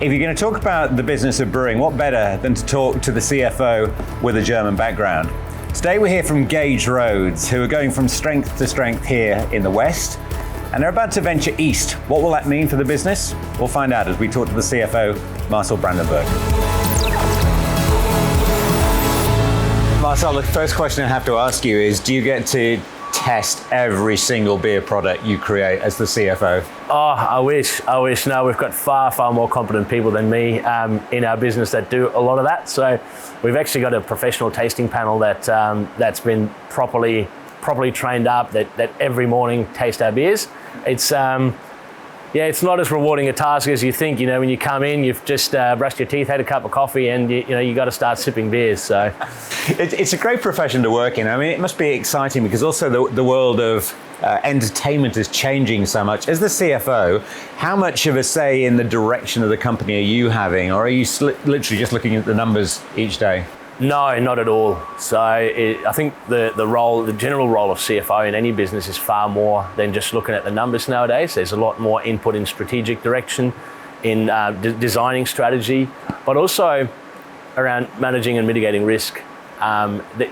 If you're going to talk about the business of brewing, what better than to talk to the CFO with a German background? Today we're here from Gage Roads, who are going from strength to strength here in the West, and they're about to venture east. What will that mean for the business? We'll find out as we talk to the CFO, Marcel Brandenburg. Marcel, the first question I have to ask you is, do you get to test every single beer product you create as the CFO? Oh, I wish. No, we've got far more competent people than me in our business that do a lot of that. So we've actually got a professional tasting panel that's been properly trained up that every morning taste our beers. It's not as rewarding a task as you think. You know, when you come in, you've just brushed your teeth, had a cup of coffee, and you got to start sipping beers. So it's a great profession to work in. I mean, it must be exciting because also the world of entertainment is changing so much. As the CFO, how much of a say in the direction of the company are you having, or are you literally just looking at the numbers each day? No, not at all. So I think the general role of CFO in any business is far more than just looking at the numbers nowadays. There's a lot more input in strategic direction, in designing strategy, but also around managing and mitigating risk.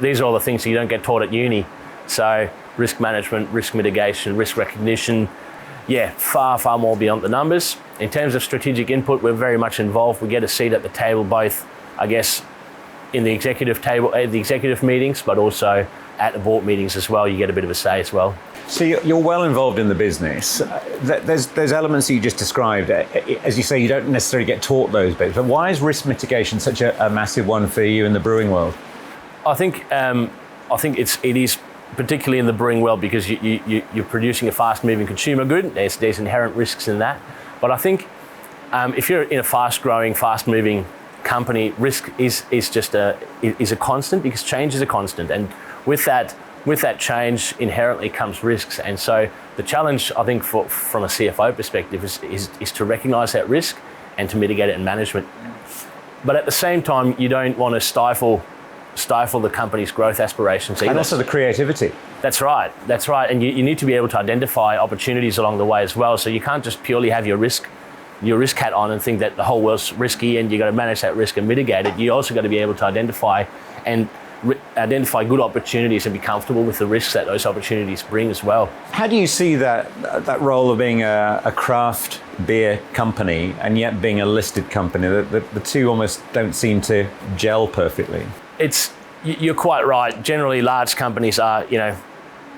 These are all the things that you don't get taught at uni. So risk management, risk mitigation, risk recognition, far more beyond the numbers. In terms of strategic input, we're very much involved. We get a seat at the table, both, I guess, in the executive table, the executive meetings, but also at the board meetings as well. You get a bit of a say as well. So you're well involved in the business. There's elements that you just described. As you say, you don't necessarily get taught those bits, but why is risk mitigation such a massive one for you in the brewing world? I think it is particularly in the brewing world because you're producing a fast-moving consumer good. There's inherent risks in that. But I think if you're in a fast-growing, fast-moving company, risk is a constant because change is a constant, and with that change inherently comes risks. And so the challenge, I think, from a CFO perspective is to recognise that risk and to mitigate it in management. But at the same time, you don't want to stifle the company's growth aspirations either. And also the creativity. That's right. And you need to be able to identify opportunities along the way as well. So you can't just purely have your risk hat on and think that the whole world's risky and you got to manage that risk and mitigate it. You also got to be able to identify good opportunities and be comfortable with the risks that those opportunities bring as well. How do you see that role of being a craft beer company and yet being a listed company? The two almost don't seem to gel perfectly. You're quite right. Generally, large companies are,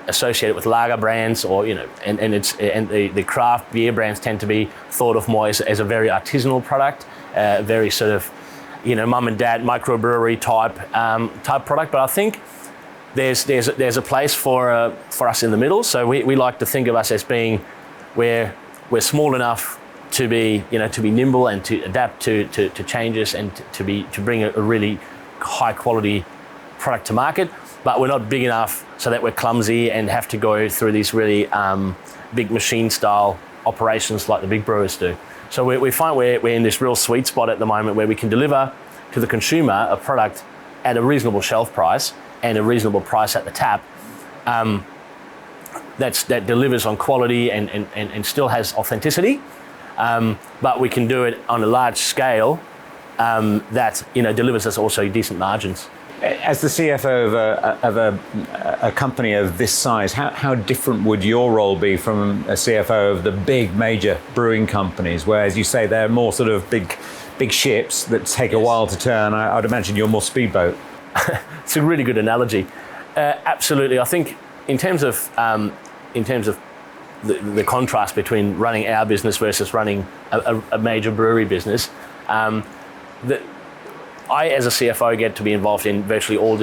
associated with lager brands, or and the craft beer brands tend to be thought of more as a very artisanal product, very sort of mum and dad microbrewery type product. But I think there's a place for us in the middle. So we like to think of us as being we're small enough to be nimble and to adapt to changes and to bring a really high quality product to market. But we're not big enough so that we're clumsy and have to go through these really big machine-style operations like the big brewers do. So we find we're in this real sweet spot at the moment where we can deliver to the consumer a product at a reasonable shelf price and a reasonable price at the tap that delivers on quality and still has authenticity. But we can do it on a large scale that delivers us also decent margins. As the CFO of a company of this size, how different would your role be from a CFO of the big major brewing companies, where, as you say, they're more sort of big ships that take a while to turn? I'd imagine you're more speedboat. It's a really good analogy. Absolutely. I think in terms of the contrast between running our business versus running a major brewery business, I, as a CFO, get to be involved in virtually all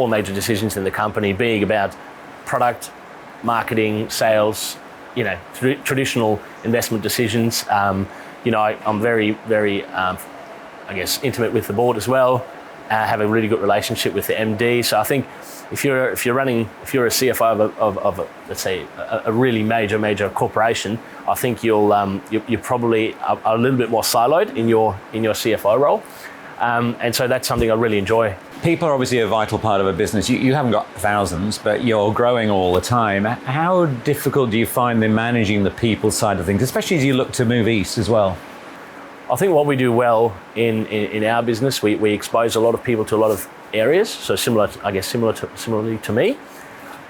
major decisions in the company, being about product, marketing, sales, traditional investment decisions. I'm very, very, intimate with the board as well. Have a really good relationship with the MD. So I think if you're a CFO of let's say a really major corporation, I think you're probably a little bit more siloed in your CFO role. And so that's something I really enjoy. People are obviously a vital part of a business. You haven't got thousands, but you're growing all the time. How difficult do you find in managing the people side of things, especially as you look to move east as well? I think what we do well in our business, we expose a lot of people to a lot of areas. So similarly to me,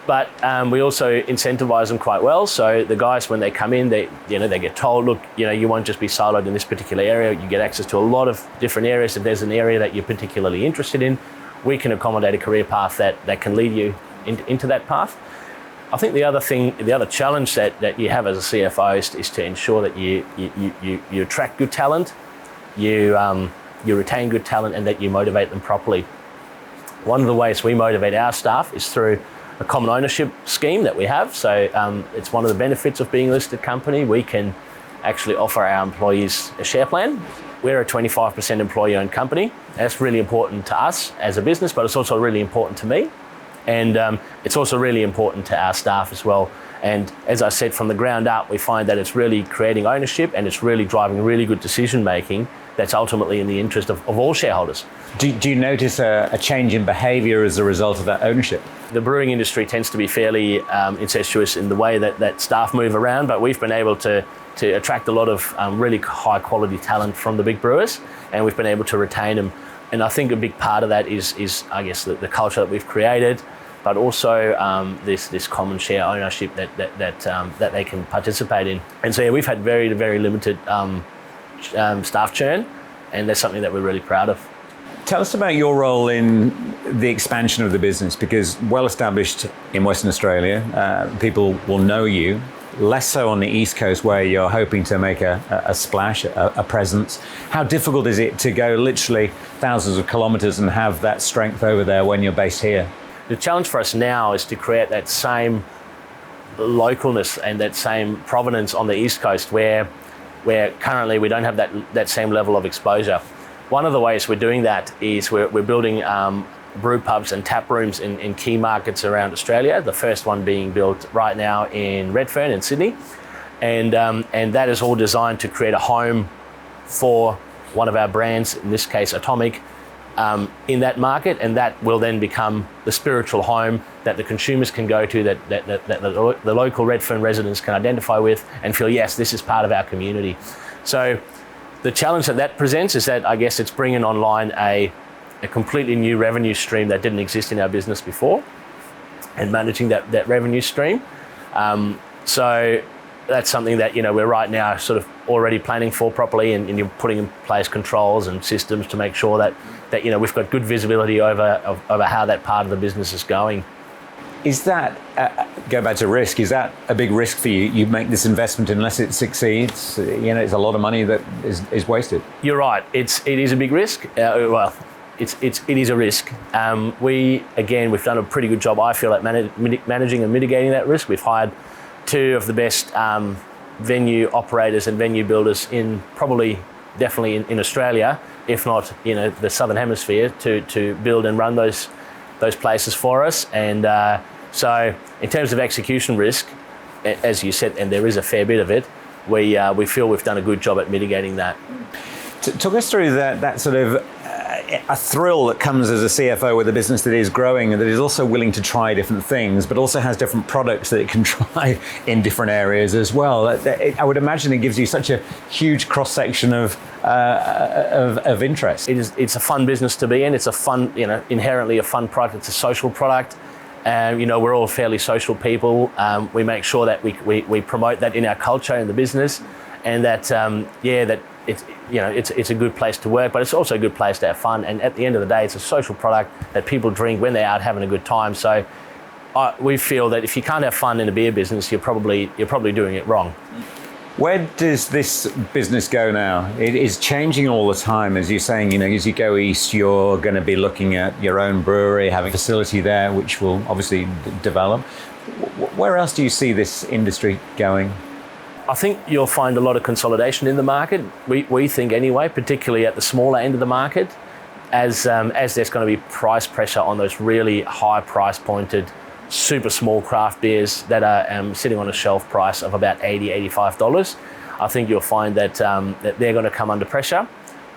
but we also incentivize them quite well. So the guys, when they come in, they get told, look, you won't just be siloed in this particular area. You get access to a lot of different areas. If there's an area that you're particularly interested in, we can accommodate a career path that can lead you into that path. I think the other challenge that you have as a CFO is to ensure that you attract good talent, you retain good talent, and that you motivate them properly. One of the ways we motivate our staff is through a common ownership scheme that we have. So it's one of the benefits of being a listed company. We can actually offer our employees a share plan. We're a 25% employee-owned company. That's really important to us as a business, but it's also really important to me. And it's also really important to our staff as well. And as I said, from the ground up, we find that it's really creating ownership and it's really driving really good decision making that's ultimately in the interest of all shareholders. Do you notice a change in behaviour as a result of that ownership? The brewing industry tends to be fairly incestuous in the way that staff move around, but we've been able to attract a lot of really high quality talent from the big brewers, and we've been able to retain them. And I think a big part of that is I guess, the culture that we've created, but also this common share ownership that they can participate in. And so we've had very, very limited staff churn, and that's something that we're really proud of. Tell us about your role in the expansion of the business, because well established in Western Australia, people will know you, less so on the East Coast where you're hoping to make a splash, a presence. How difficult is it to go literally thousands of kilometres and have that strength over there when you're based here? The challenge for us now is to create that same localness and that same provenance on the East Coast where currently we don't have that same level of exposure. One of the ways we're doing that is we're building brew pubs and tap rooms in key markets around Australia. The first one being built right now in Redfern in Sydney. And that is all designed to create a home for one of our brands, in this case Atomic, in that market, and that will then become the spiritual home that the consumers can go to, that the local Redfern residents can identify with and feel, yes, this is part of our community. So the challenge that presents is that I guess it's bringing online a completely new revenue stream that didn't exist in our business before, and managing that revenue stream. So that's something that we're right now sort of already planning for properly, and you're putting in place controls and systems to make sure that we've got good visibility over how that part of the business is going. Is that, go back to risk, is that a big risk for you? You make this investment unless it succeeds, it's a lot of money that is wasted. You're right, it is a big risk. It is a risk. We've done a pretty good job, I feel, at managing and mitigating that risk. We've hired two of the best venue operators and venue builders definitely in Australia, if not the Southern Hemisphere, to build and run those places for us. And so in terms of execution risk, as you said, and there is a fair bit of it, we feel we've done a good job at mitigating that. Talk us through that sort of a thrill that comes as a CFO with a business that is growing and that is also willing to try different things, but also has different products that it can try in different areas as well. I would imagine it gives you such a huge cross-section of interest. It's a fun business to be in. It's a fun, inherently a fun product. It's a social product. We're all fairly social people. We make sure that we promote that in our culture in the business, and that it's a good place to work, but it's also a good place to have fun. And at the end of the day, it's a social product that people drink when they're out having a good time. So we feel that if you can't have fun in a beer business, you're probably doing it wrong. Where does this business go now? It is changing all the time. As you're saying, as you go east, you're going to be looking at your own brewery, having a facility there, which will obviously develop. Where else do you see this industry going? I think you'll find a lot of consolidation in the market. We think anyway, particularly at the smaller end of the market, as there's going to be price pressure on those really high price pointed, super small craft beers that are sitting on a shelf price of about $80, $85. I think you'll find that they're going to come under pressure,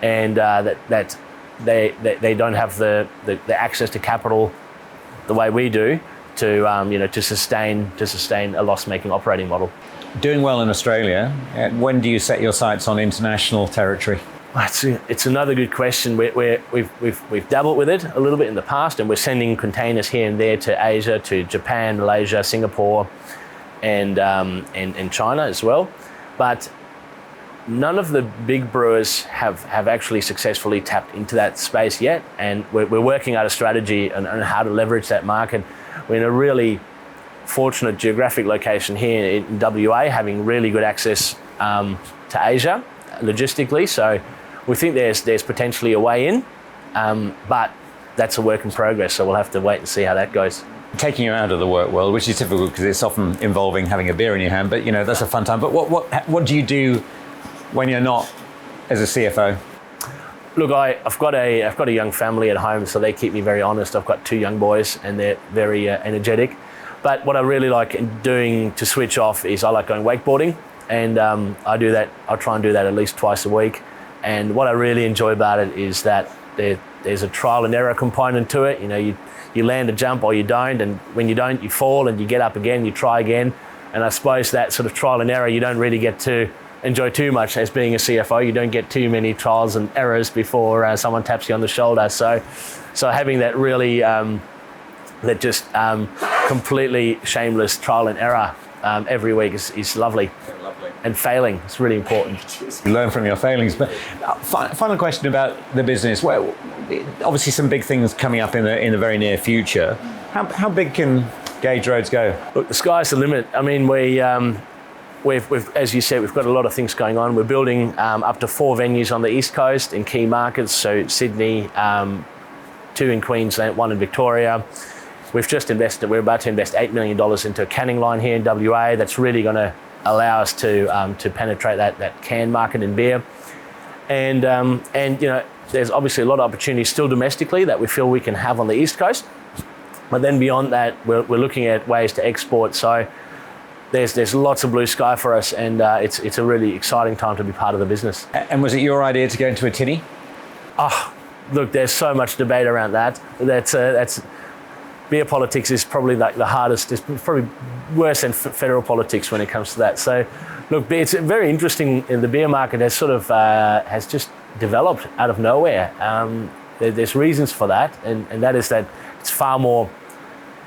and that they don't have the access to capital the way we do to sustain a loss-making operating model. doing well in Australia. When do you set your sights on international territory? It's another good question. We've dabbled with it a little bit in the past, and we're sending containers here and there to Asia, to Japan, Malaysia, Singapore, and China as well. But none of the big brewers have actually successfully tapped into that space yet, and we're working out a strategy on how to leverage that market. We're in a really fortunate geographic location here in WA, having really good access to Asia logistically. So we think there's potentially a way in, but that's a work in progress. So we'll have to wait and see how that goes. Taking you out of the work world, which is difficult because it's often involving having a beer in your hand, but that's a fun time. But what do you do when you're not as a CFO? Look, I've got a young family at home, so they keep me very honest. I've got 2 young boys, and they're very energetic. But what I really like doing to switch off is I like going wakeboarding, and I do that. I try and do that at least twice a week. And what I really enjoy about it is that there's a trial and error component to it. You land a jump or you don't, and when you don't, you fall and you get up again, you try again. And I suppose that sort of trial and error you don't really get to enjoy too much as being a CFO. You don't get too many trials and errors before someone taps you on the shoulder. So having that really completely shameless trial and error every week is lovely. And failing, it's really important. You learn from your failings. But final question about the business. Well, obviously some big things coming up in the very near future. How big can Gage Roads go? Look, the sky's the limit. I mean, we've as you said, we've got a lot of things going on. We're building up to 4 venues on the East Coast in key markets. So Sydney, 2 in Queensland, 1 in Victoria. We've just invested. We're about to invest $8 million into a canning line here in WA. That's really going to allow us to penetrate that can market in beer, and there's obviously a lot of opportunities still domestically that we feel we can have on the East Coast, but then beyond that we're looking at ways to export. So there's lots of blue sky for us, and it's a really exciting time to be part of the business. And was it your idea to go into a tinny? Look, there's so much debate around that. That's beer politics is probably like the hardest. It's probably worse than federal politics when it comes to that. So, look, it's very interesting. The beer market has sort of has just developed out of nowhere. There's reasons for that, and that is that it's far more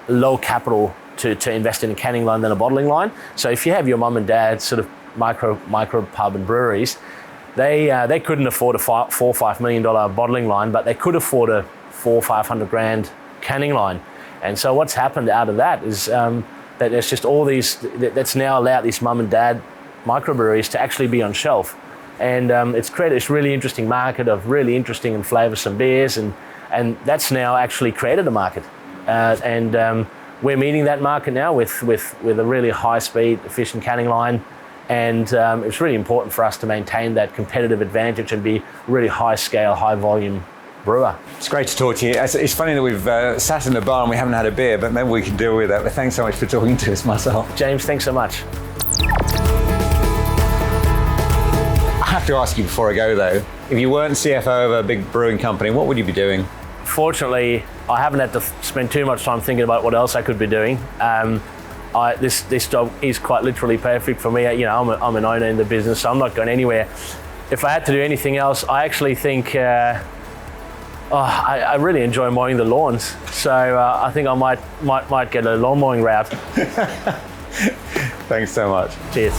low capital to invest in a canning line than a bottling line. So if you have your mum and dad sort of micro pub and breweries, they couldn't afford a $4 or $5 million bottling line, but they could afford a $400,000-500,000 canning line. And so what's happened out of that is that there's just all these, that's now allowed these mum and dad microbreweries to actually be on shelf. And it's created this really interesting market of really interesting and flavoursome beers, and that's now actually created a market. And we're meeting that market now with a really high-speed, efficient canning line. And it's really important for us to maintain that competitive advantage and be really high-scale, high-volume brewer. It's great to talk to you. It's funny that we've sat in a bar and we haven't had a beer, but maybe we can deal with that. But thanks so much for talking to us, Marcel. James, thanks so much. I have to ask you before I go though, if you weren't CFO of a big brewing company, what would you be doing? Fortunately, I haven't had to spend too much time thinking about what else I could be doing. This job is quite literally perfect for me. I'm an owner in the business, so I'm not going anywhere. If I had to do anything else, I actually think I really enjoy mowing the lawns, so I think I might get a lawn mowing route. Thanks so much. Cheers.